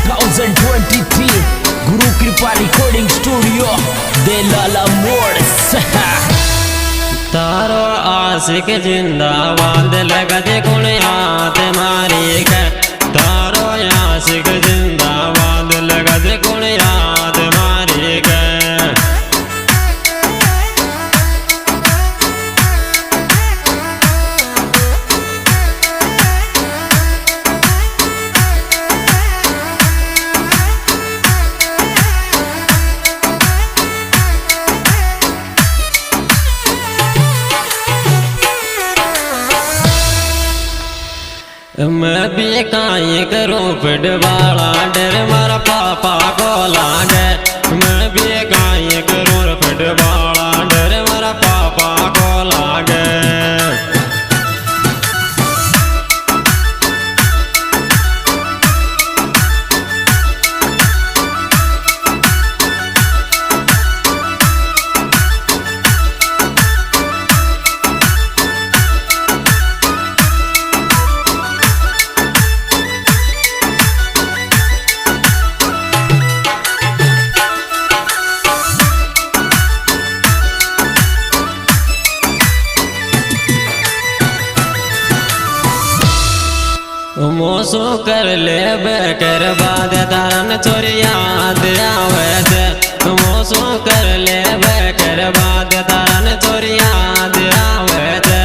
2023 गुरु कृपा recording studio देलाला मोड़ तारो आशिक जिंदाबाद लगा दे कुण याद मारी के तारो आशिक जिंदाबाद लगा दे कुण याद मारी के मैं भी काई करूं फुटबाला डर मारा पापा को लागे मैं भी काई करूं फुटबाला डर मारा पापा को लागे मोसो कर ले बेकर बाद तारन चोरी याद आवे थे मोसो कर ले बेकर बाद तारन चोरी याद आवे थे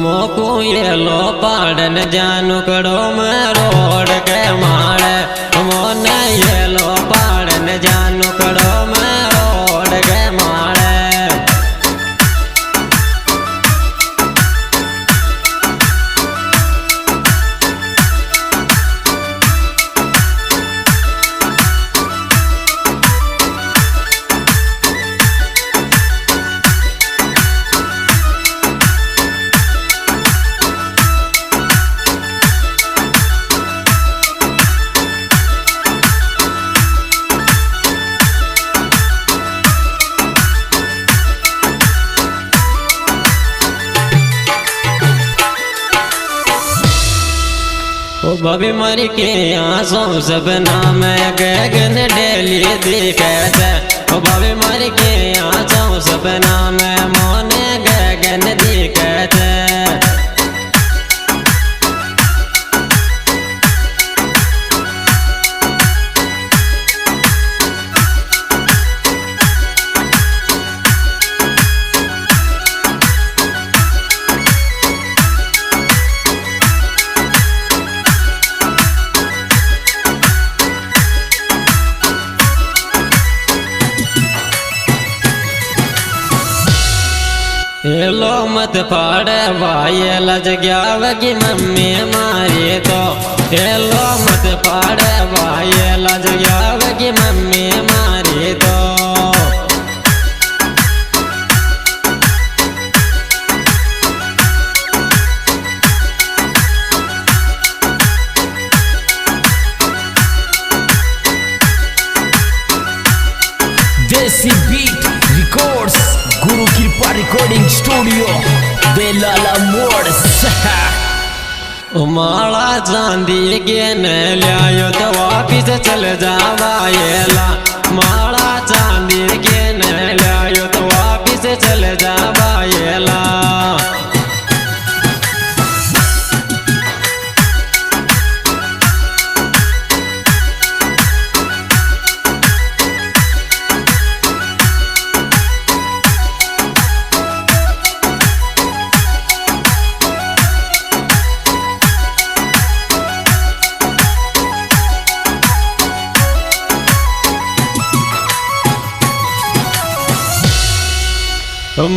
मोको ये लो पाड़न जानू कड़ो में रोड के मारे मोने ये लो पाड़न जानू कड़ो में रोड के मारे बबी मर के आंसू सपना में गगन डेली दिखे थे बबी मर के आंसू सपना में मोने गगन दिखे थे लो मत पाड़े भाई लज गया वगी मम्मी मारी तो लो मत पाड़े भाई लज गया वगी मम्मी मारी तो देसी बीट रिकॉर्ड्स गुरु कृपा रिकॉर्डिंग स्टूडियो देलाला मोड़ माला चांदी के न लियायो तो वापिस चल जावा येला माला चांदी के न लियायो तो वापिस चल जावा येला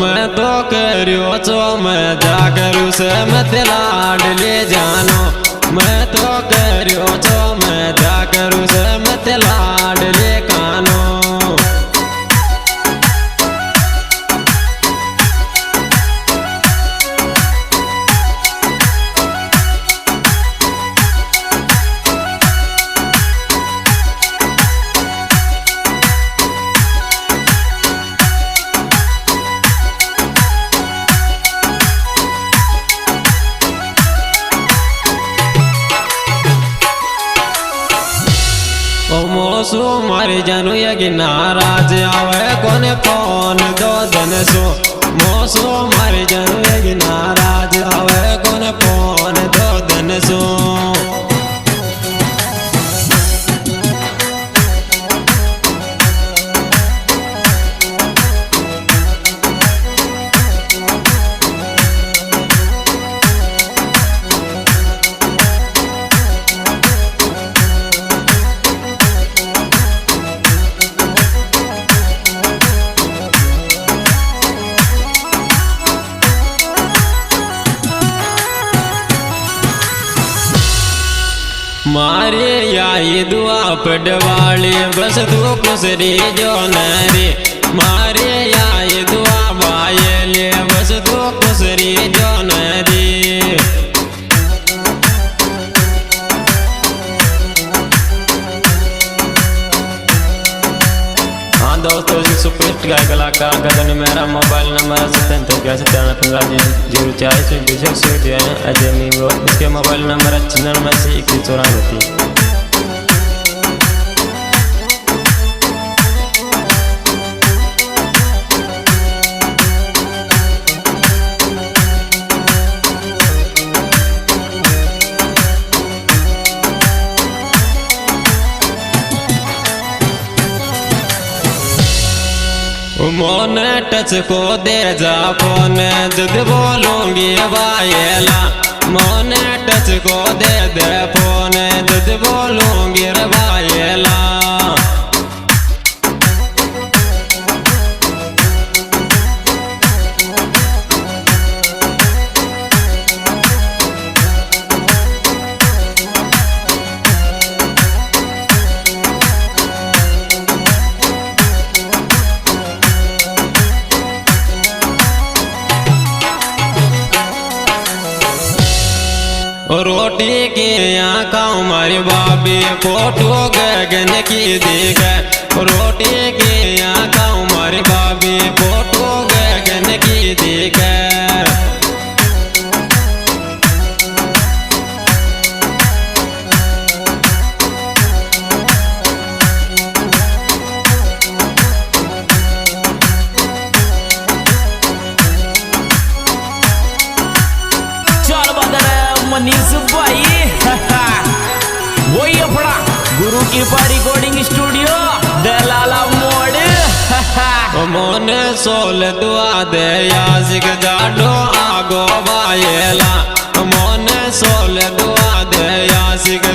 मैं तो करियो चो मैं जागरू से मत लाड ले जानो मैं तो करियो चो मैं जागरू से मत लाड ले कानो मोसू मारी जानू यगी नाराज आवे कोने फोन दो दिन सो मोसू मारी जानू यगी नाराज आवे कोने फोन दो दिन सो मारे याई दुआ पडवाली बस तू कुसरी जो नरे मारे याई दुआ बायले बस तू कुसरी जो नरे हाँ दोस्तों जी सुपरहिट गायक कलाकार गगन मेरा मोबाइल नंबर 77 अजय मीमो इसके मोबाइल नंबर 96 मोन टच को दे जा फोन जद बोलूंगी बायला मोन टच को दे दे फोन जद बोलूंगी बायला रोटी की आँखा हमारी बाबी फोटो गगन की देख रोटी की आँखा हमारी बाबी फोटो गगन की देख मनीष भाई वही अपना गुरु कृपा रिकॉर्डिंग स्टूडियो दलाला मोड़ मोन सोल दुआ दे यासिक जाडो आगो बायला मोन सोल दुआ दे यासिक